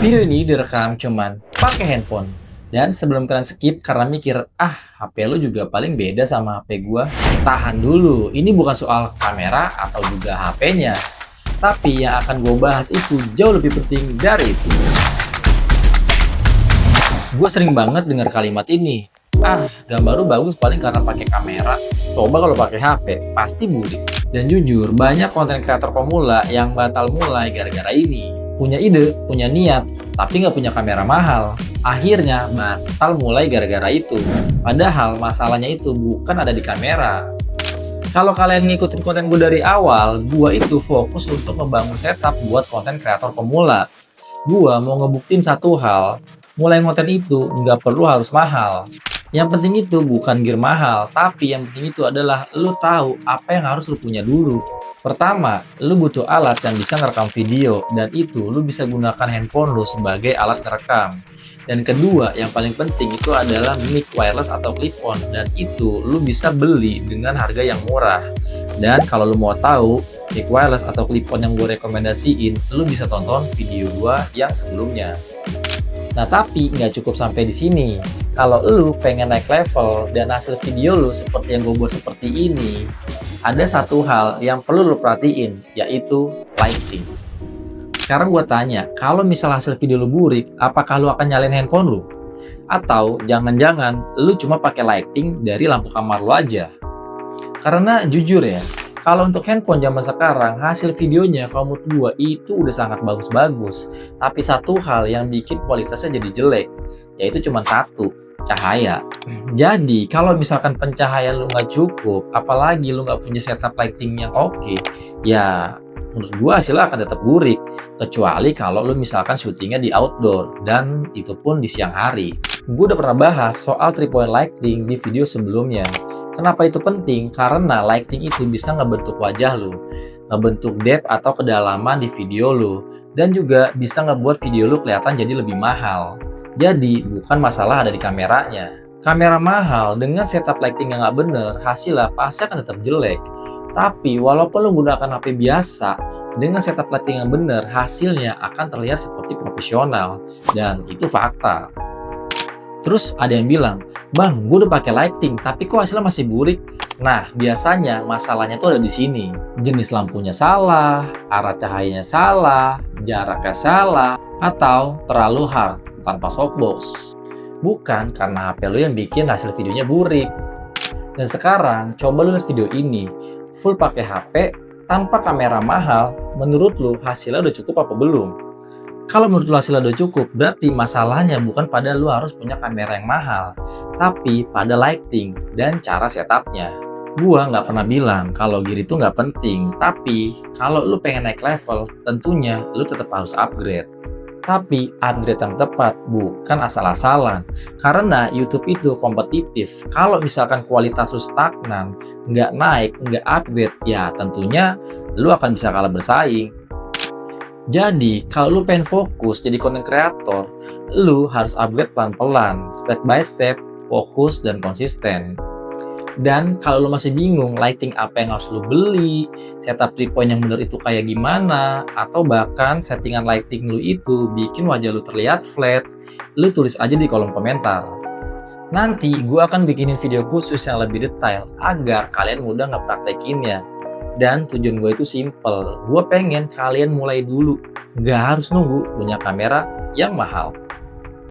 Video ini direkam cuman pakai handphone. Dan sebelum kalian skip karena mikir, HP lu juga paling beda sama HP gua. Tahan dulu, ini bukan soal kamera atau juga HP-nya. Tapi yang akan gue bahas itu jauh lebih penting dari itu. Gue sering banget dengar kalimat ini. Gambar lu bagus paling karena pakai kamera. Coba kalau pakai HP, pasti burik. Dan jujur, banyak konten kreator pemula yang batal mulai gara-gara ini. Punya ide, punya niat, tapi nggak punya kamera mahal. Akhirnya batal mulai gara-gara itu. Padahal masalahnya itu bukan ada di kamera. Kalau kalian ngikutin konten gue dari awal, gue itu fokus untuk ngebangun setup buat konten kreator pemula. Gue mau ngebuktiin satu hal, mulai konten itu nggak perlu harus mahal. Yang penting itu bukan gear mahal, tapi yang penting itu adalah lu tahu apa yang harus lu punya dulu. Pertama, lu butuh alat yang bisa ngerekam video, dan itu lu bisa gunakan handphone lu sebagai alat ngerekam. Dan kedua, yang paling penting itu adalah mic wireless atau clip-on, dan itu lu bisa beli dengan harga yang murah. Dan kalau lu mau tahu mic wireless atau clip-on yang gue rekomendasiin, lu bisa tonton video gua yang sebelumnya. Nah, tapi nggak cukup sampai di sini. Kalau lu pengen naik level dan hasil video lu seperti yang gue buat seperti ini, ada satu hal yang perlu lu perhatiin, yaitu lighting. Sekarang gue tanya, kalau misal hasil video lu burik, apakah lu akan nyalain handphone lu? Atau jangan-jangan lu cuma pakai lighting dari lampu kamar lu aja? Karena jujur ya, kalau untuk handphone zaman sekarang, hasil videonya kalau menurut gua itu udah sangat bagus-bagus. Tapi satu hal yang bikin kualitasnya jadi jelek, yaitu cuma satu, cahaya. Jadi, kalau misalkan pencahayaan lu nggak cukup, apalagi lu nggak punya setup lighting yang oke, ya menurut gua hasilnya akan tetap burik. Kecuali kalau lu misalkan syutingnya di outdoor, dan itu pun di siang hari. Gua udah pernah bahas soal 3-point lighting di video sebelumnya. Kenapa itu penting? Karena lighting itu bisa ngebentuk wajah lu, ngebentuk depth atau kedalaman di video lu, dan juga bisa ngebuat video lu kelihatan jadi lebih mahal. Jadi, bukan masalah ada di kameranya. Kamera mahal dengan setup lighting yang nggak bener, hasilnya pasti akan tetap jelek. Tapi, walaupun lu gunakan HP biasa, dengan setup lighting yang bener, hasilnya akan terlihat seperti profesional. Dan itu fakta. Terus ada yang bilang, "Bang, gue udah pakai lighting, tapi kok hasilnya masih burik?" Nah, biasanya masalahnya tuh ada di sini. Jenis lampunya salah, arah cahayanya salah, jaraknya salah, atau terlalu hard tanpa softbox. Bukan karena HP lu yang bikin hasil videonya burik. Dan sekarang, coba lu lihat video ini. Full pakai HP, tanpa kamera mahal, menurut lu hasilnya udah cukup apa belum? Kalau menurut lu hasilnya udah cukup, berarti masalahnya bukan pada lu harus punya kamera yang mahal, tapi pada lighting dan cara setupnya. Gua nggak pernah bilang kalau gear itu nggak penting, tapi kalau lu pengen naik level, tentunya lu tetap harus upgrade. Tapi upgrade yang tepat, bukan asal-asalan. Karena YouTube itu kompetitif. Kalau misalkan kualitas lu stagnan, nggak naik, nggak upgrade, ya tentunya lu akan bisa kalah bersaing. Jadi, kalau lu pengen fokus jadi content creator, lu harus upgrade pelan-pelan, step by step, fokus dan konsisten. Dan kalau lu masih bingung lighting apa yang harus lu beli, setup 3-point yang bener itu kayak gimana, atau bahkan settingan lighting lu itu bikin wajah lu terlihat flat, lu tulis aja di kolom komentar. Nanti gue akan bikinin video khusus yang lebih detail agar kalian mudah ngepraktekinnya. Dan tujuan gue itu simple, gue pengen kalian mulai dulu, gak harus nunggu punya kamera yang mahal.